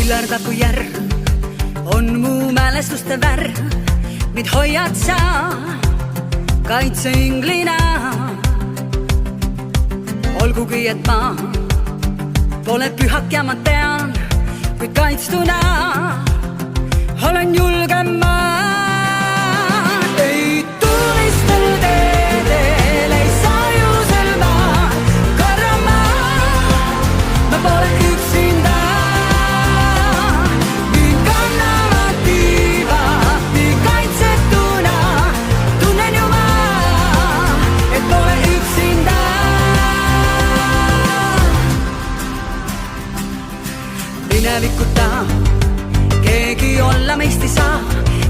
Sillardaku järv on mu mälestuste värv. Mind hoiad sa kaitseinglina. Olgugi, et ma pole pühak ja ma tean, kuid kaitstuna olen julgem ma. Ei tulistel teedel, ei sajusel ma karama. Ma pole üksinda. Mind kannavad tiivad, nii kaitsetuna. Tunnen ju ma, et pole üksinda. Minevikuta keegi olla meist ei saa,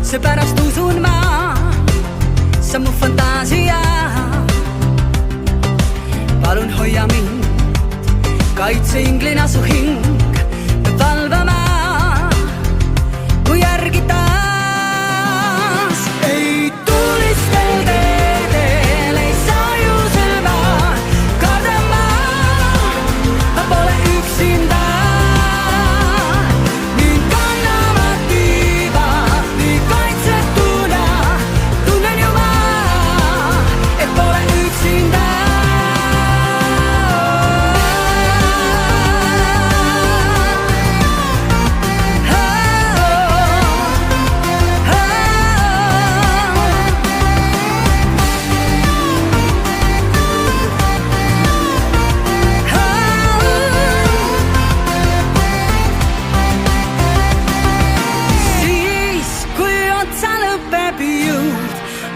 seepärast usun ma, sa mu fantaasia. Palun hoia mind, kaitseinglina su hing peab valvama mu järgi taas. Ei tulistel teedel, ei sajusel ma kardama. Ma pole üksinda.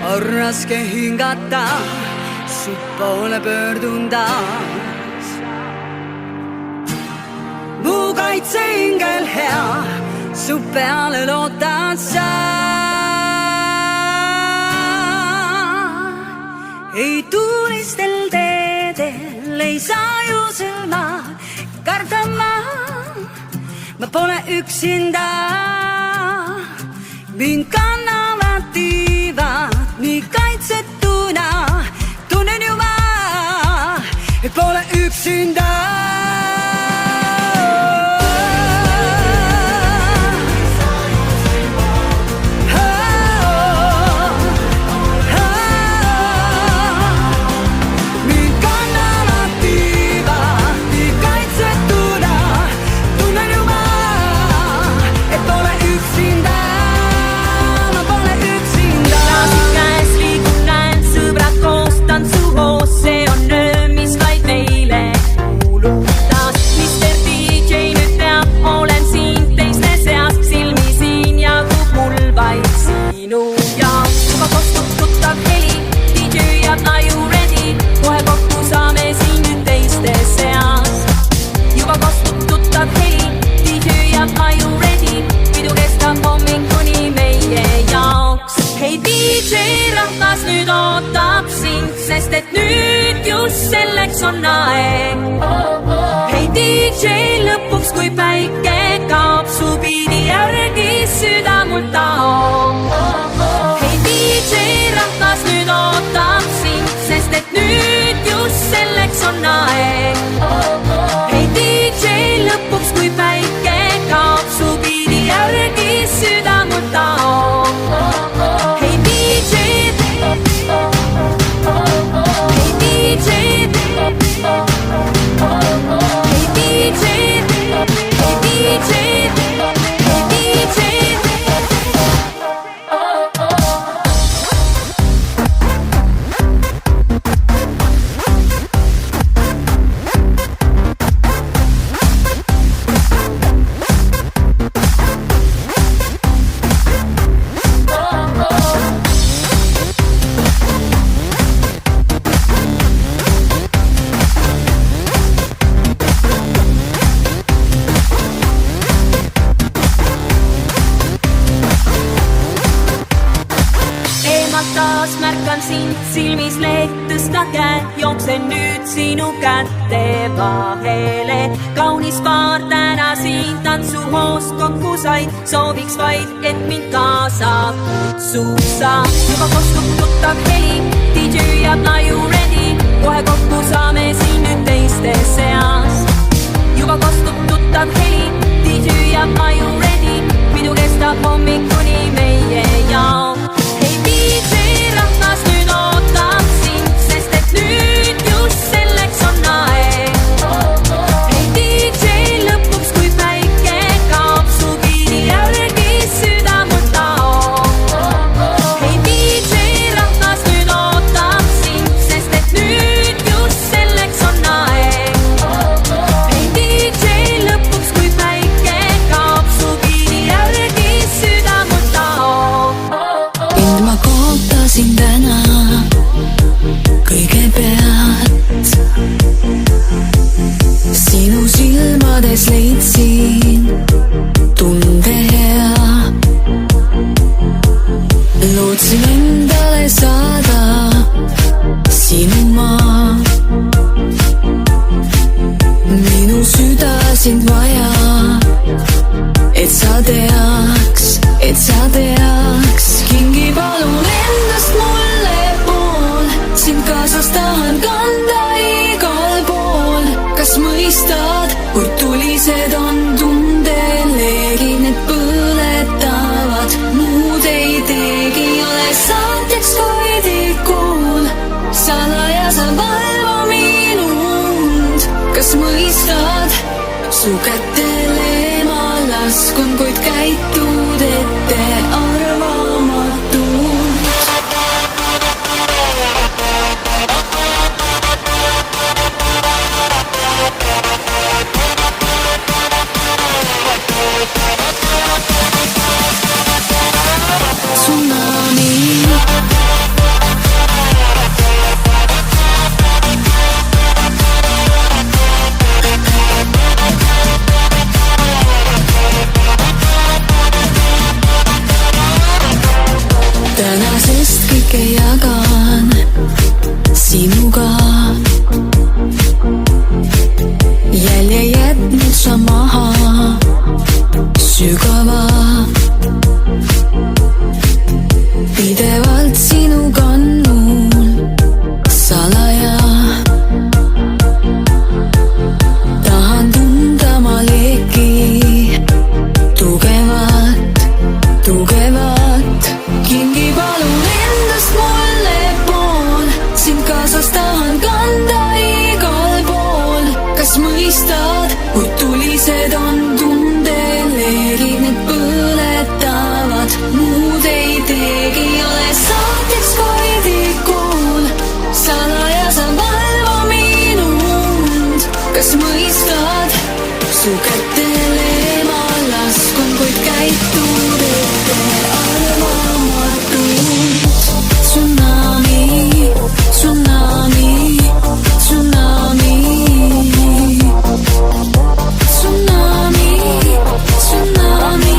On raske hingata, su poole pöördun taas. Mu kaitseingel hea, su peale lootad sa. Ei tulistel teedel, ei sajusel ma kardama. Ma pole üksinda. Mind kannavad tiivad, nii kaitsetuna. Tunnen ju ma, et pole üksinda. Sest et nüüd just selleks on aeg. Hei DJ, lõpuks kui päike kaob, su biidi järgi süda mul taob. Hei DJ, rahvas nüüd ootab sind, sest et nüüd just selleks on aeg. Hei DJ, lõpuks kui päike kaob, su biidi järgi süda mul taob. Hei DJ, taas märkan sind silmis leht, tõsta käed, jooksen nüüd sinu kätte vahele. Kaunis paar täna siin tantsuhoost kokku said, sooviks vaid, et mind kaasa kutsuda. Juba kostub tuttav heli, DJ jääb laiu ready, kohe kokku saame siin nüüd teiste seas. Juba kostub tuttav heli, DJ jääb laiu sind vaja, et sa teaks. kingi palun endast mulle pool, sind kaasas tahan kanda igal pool. kas mõistad, kui tulised on tundeleegid, need põletavad, muud ei teegi. ole saatjaks koidikul, salaja sa valva minund. kas mõistad, su kätele ma laskun, kuid käitud ettearvamatult. Tsunami. tänasest kõike jagan sinuga, jälje jätnud sa maha sügava. pidevalt sinu kannul salaja, tahan tunda ma leeki tugevat. kingi palun endast mulle pool, sind kaasas tahan kanda igal pool. kas mõistad, kui tulised on tundeleegid, need põletavad, muud ei teegi. ole saatjaks koidikul, salaja sa valva minund. kas mõistad, su kätele ma laskun, kuid käitud ettearvamatult. Tsunami, tsunami, tsunami. Tsunami, tsunami,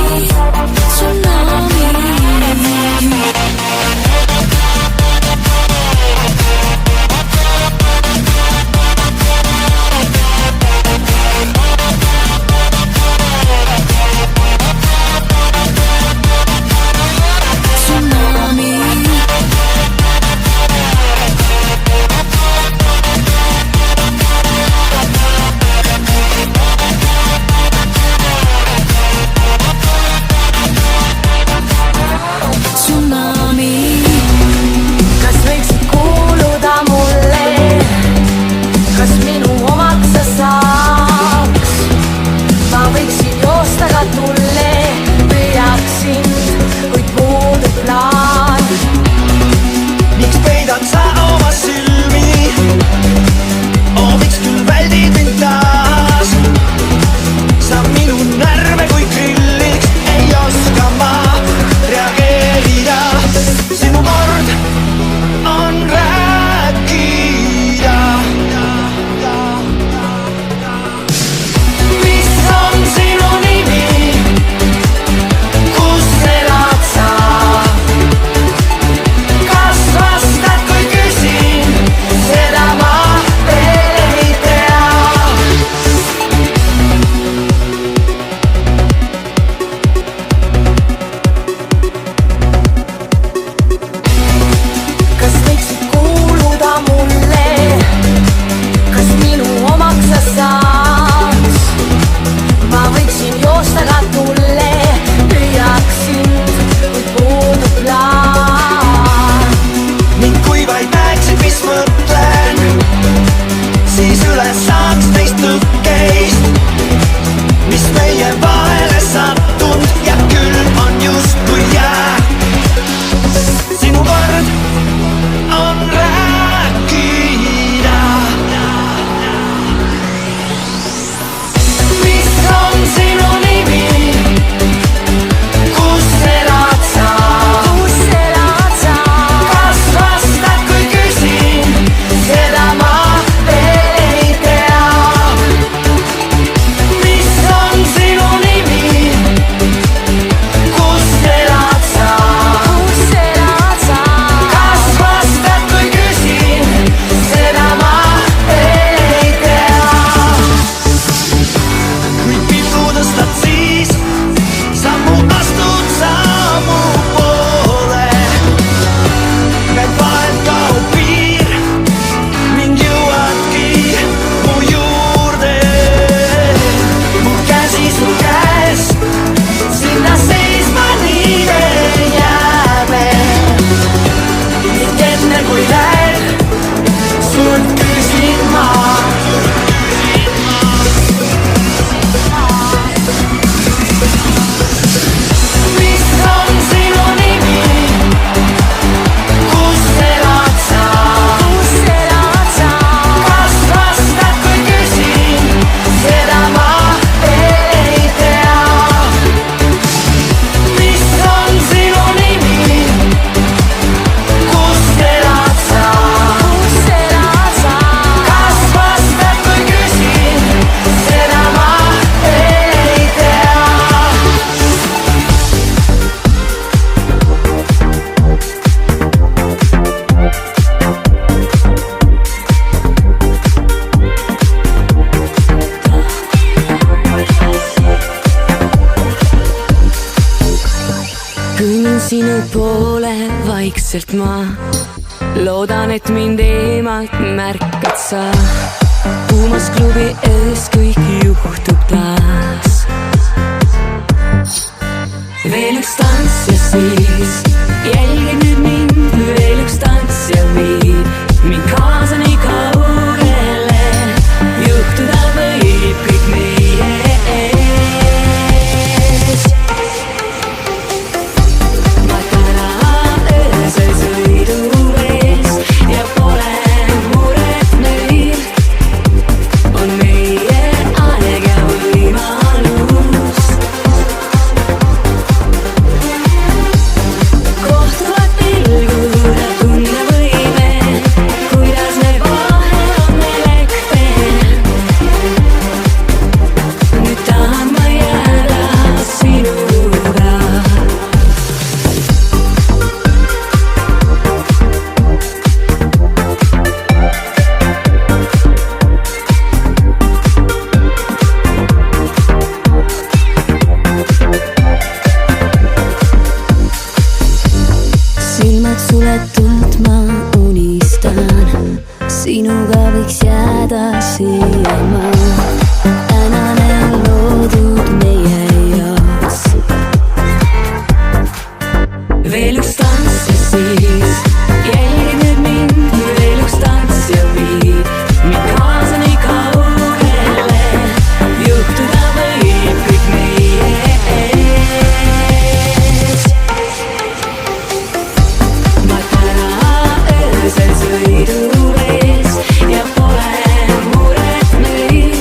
tsunami. sinu poole vaikselt ma loodan, et mind eemalt märkad sa. kuumas klubi ees kõik juhtub taas. veel üks tants ja siis jälgi nüüd mind, veel üks tants ja viib mind kaasa nii kaugele. juhtuda võib kõik meie ees. ma täna öösel sõidu ees ja pole muret meil. on meie aeg ja võimalus. kohtuvad pilgud ja tunnevõime, kuidas me vahe on meil ekte. nüüd tahan ma jääda sinuga. silmad suletult ma unistan, sinuga võiks jääda siiamaani. tänane on loodud meie jaoks. veel üks tants ja siis jälgi nüüd mind, veel üks tants ja viib mind kaasa nii kaugele. juhtuda võib kõik meie ees. ma täna öösel sõidu ees ja pole muret meil.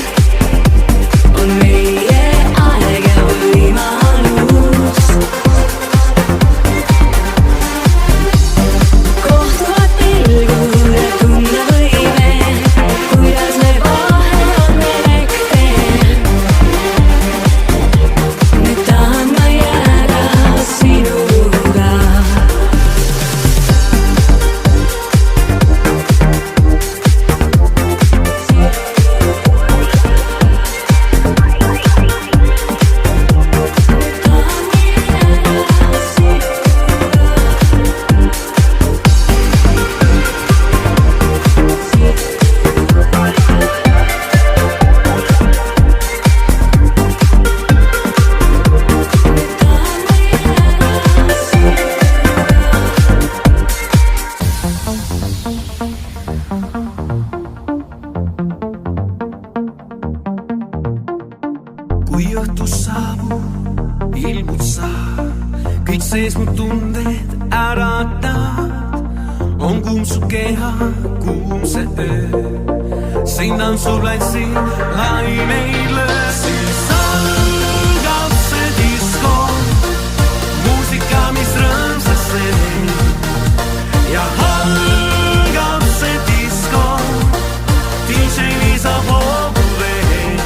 on meie aeg ja võimalus. kohtuvad pilgud ja tunnevõime, kuidas me vahe on meil ekte. nüüd tahan ma jääda sinuga. kui õhtus saabub, ilmud sa, kõik sees mu tunded äratad. on kuum su keha, kuum see öö, siin tantsuplatsil laineid löö. siis algab see disko, muusika, mis rõõmsas teeb. ja algab see disko, DJ lisab hoogu veel.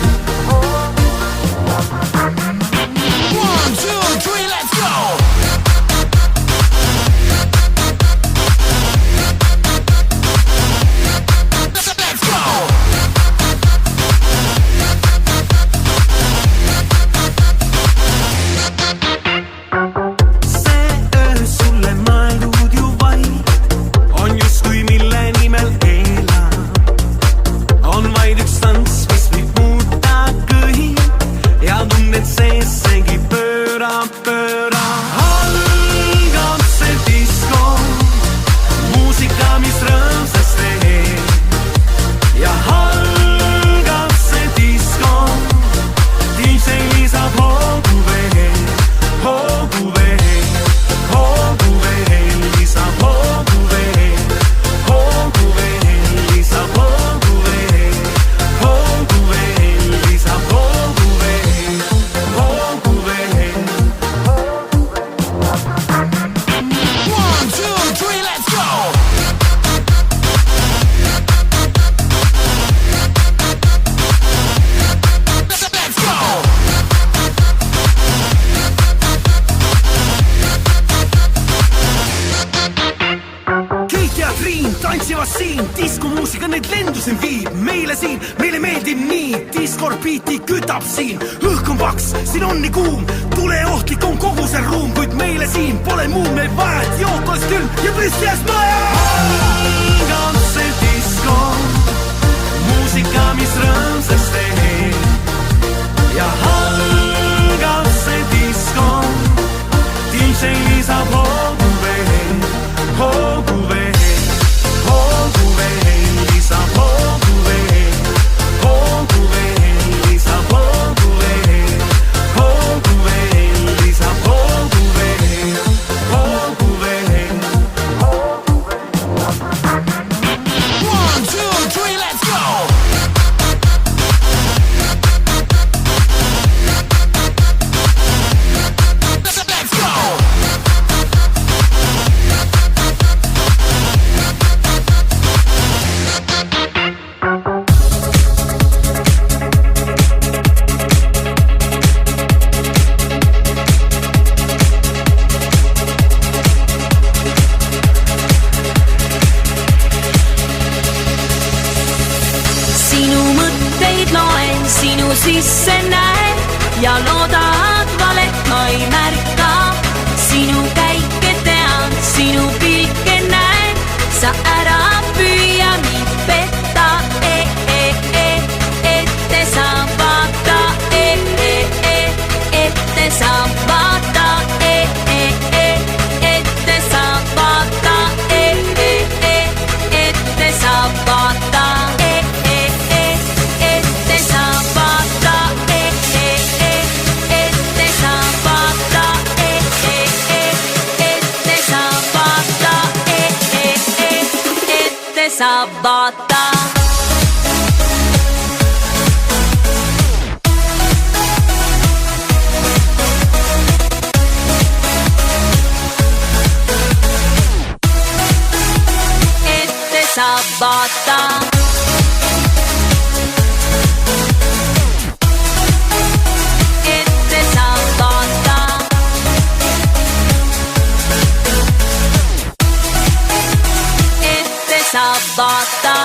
1, 2, 3, let's go! Let's go! see öö sulle mõeldud ju vaid on justkui mille nimel elab. on vaid üks tants, mis võib muuta kõik ja tunded sees seegi pöörab, pöörab. algab see disko, muusika, mis rõõmsas teeb. ja algab see disko, DJ lisab hoogu veel, hoogu veel, hoogu veel, lisab hoogu veel, hoogu veel, lisab hoogu veel, hoogu veel, lisab hoogu veel, hoogu veel. 1, 2, 3, let's go! Let's go! Keit ja Triin tantsivad siin, diskumuusika neid lendu siin viib. meile siin, meile meeldib mängib nii, diskorbiiti kütab siin. Õhk on paks, siin on nii kuum, tuleohtlik on kogu see ruum, kuid meile siin pole muud, meil vaja, et jook oleks küll ja püsti jääks maja. Algab see disko, muusika, mis rõõmsaks teeb. Ja algab see disko, DJ lisab hoogu veel, hoogu veel, hoogu veel, lisab hoogu veel, hoogu veel, lisab hoogu veel, hoogu veel, lisab hoogu veel, hoogu veel. 1, 2, 3, let's go! Sinu mõtteid loen, sinu sisse näen ja loodad valet ma ei märka. Sinu käike tean, sinu pilke näen, sa ära püüa mind petta. Ette sa vaata, ette sa vaata, ette sa vaata, ette sa vaata. Sabata. Ette sabata. Ette sabata. Ette sabata.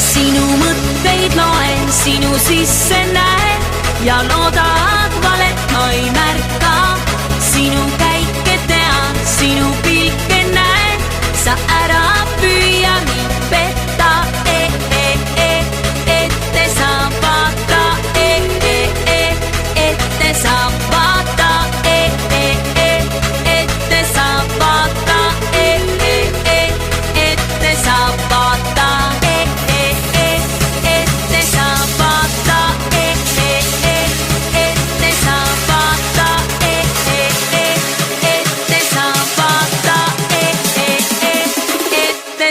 Sinu mõtteid loen, sinu sisse näen ja loodad valet ma ei märka. Sinu käike tean, sinu pilke näen, sa ära püüa mind petta. Ette sa vaata, ette sa vaata, ette sa vaata, ette sa vaata.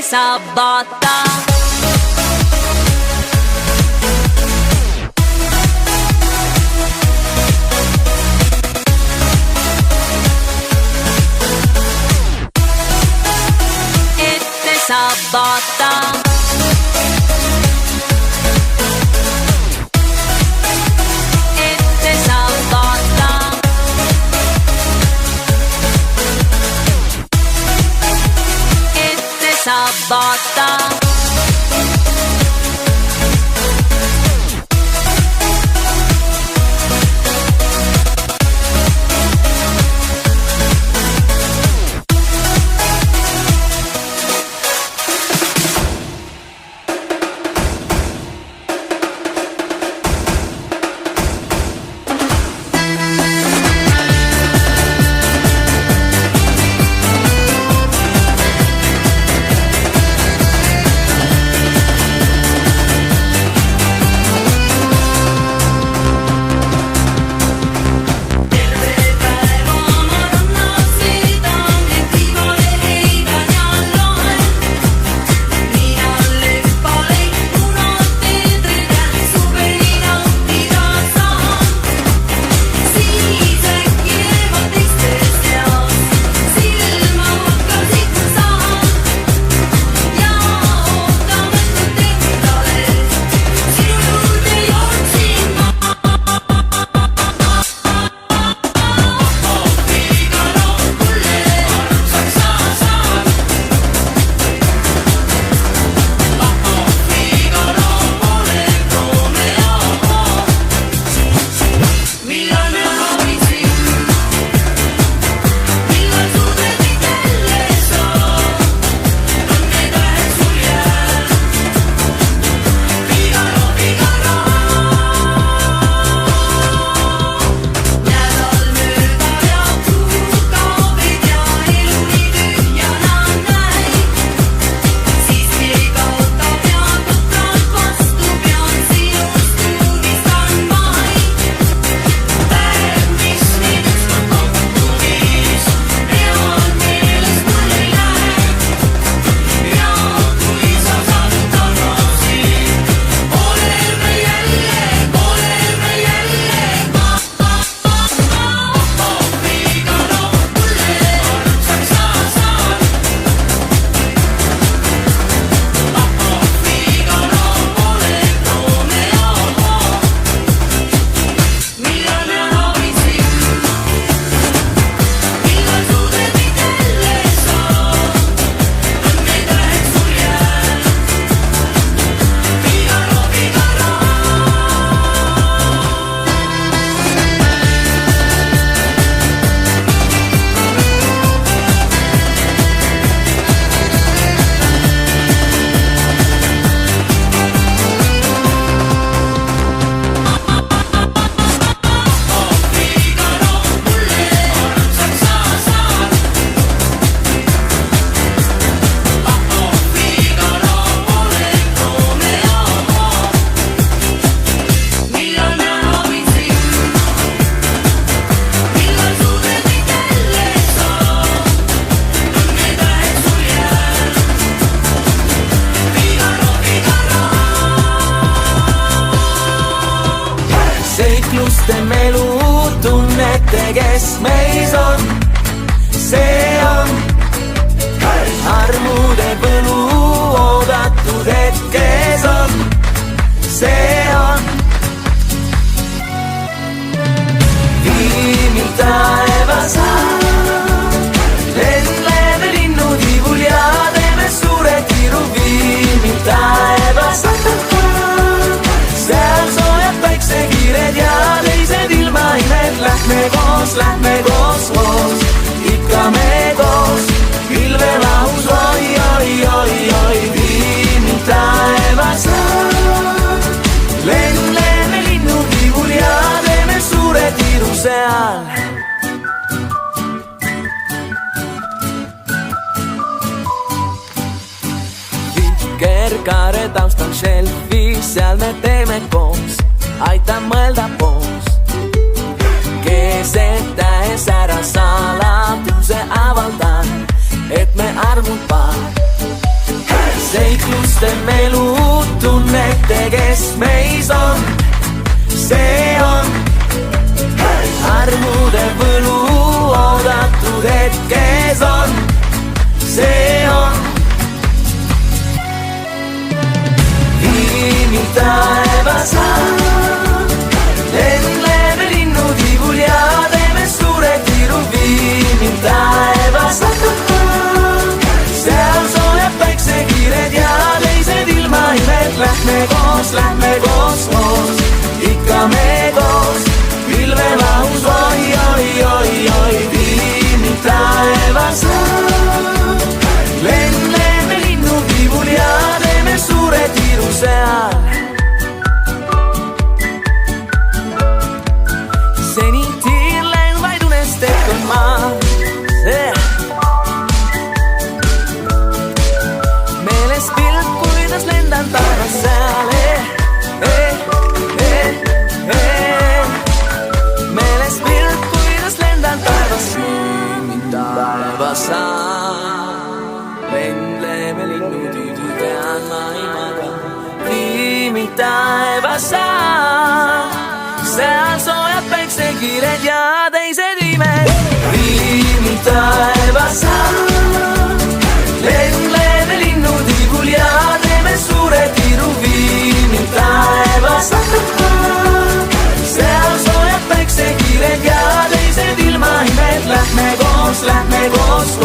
Sabata. Ette sabata. Ette sabata. Ette sabata. ette, kes meis on. See on armude põlu oodatud hetkes on. See on viimil taevas lendleme linnutibul ja teeme suure tiiru. Viimil taevas seal soojad päiksekiired ja teised ilmaimed. Lähme koos, ikka me koos, pilvelahus, oi, oi, oi, oi. Viimil taevas lendleme linnutibul ja teeme suure tiiru seal. Vikerkaare taustal šelfi, seal me teeme koos, aitan mõelda poos. Keset tähes ära saladuse avaldan, et me armud paar. Seikluste melu tunnete, kes meis on. See on armude võlu oodatud hetkes on. See on viimil taevas lendleme linnutibul ja teeme suure tiiru. Viimil taevas seal soojad päiksekiired ja teised ilmaimed. Lähme koos, ikka me koos, pilvelahus, oi, oi, oi, oi. Viimil taevas lendleme linnutibul ja teeme suure tiiru seal. Seni tiirlen vaid unestetun maa. Meeles pilt, kuidas lendan taevas seal. Meeles pilt, kuidas lendan taevas. Viimil taevas lendleme linnutibul, tean ma ei maga. Viimil taevas seal soojad päiksekiired ja teised imed. Viimil taevas lendleme linnutibul ja teeme suure tiiru. Viimil taevas seal soojad päiksekiired ja teised ilmaimed. Lähme koos,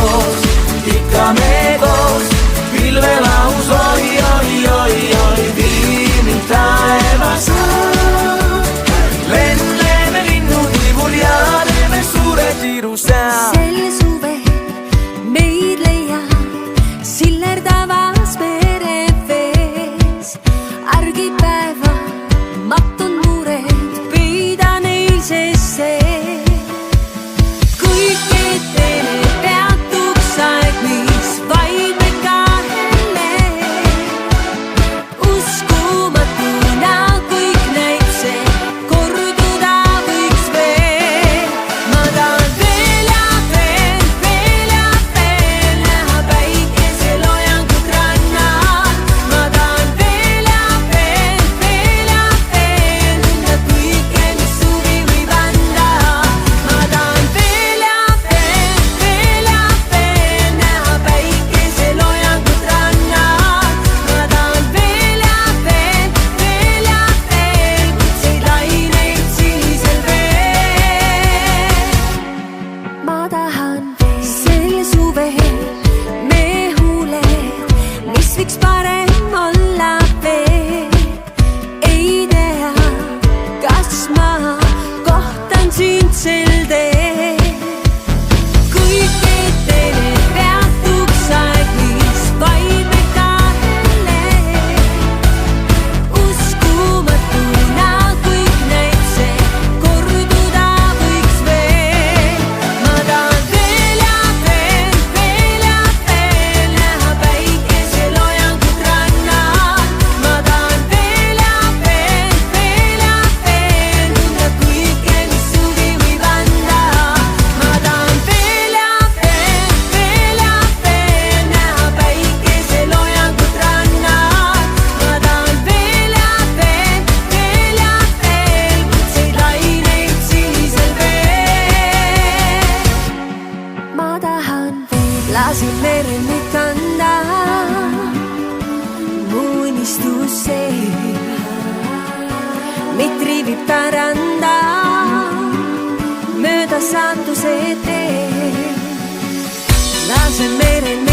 ikka me koos, pilvelahus, oi, oi, oi, oi. Viimil taevas lendleme linnutibul ja teeme suure tiiru seal. Sel suve meid leiab sillerdavas merevees. Argipäeva viib päranda mööda saatuse tee. Lase merel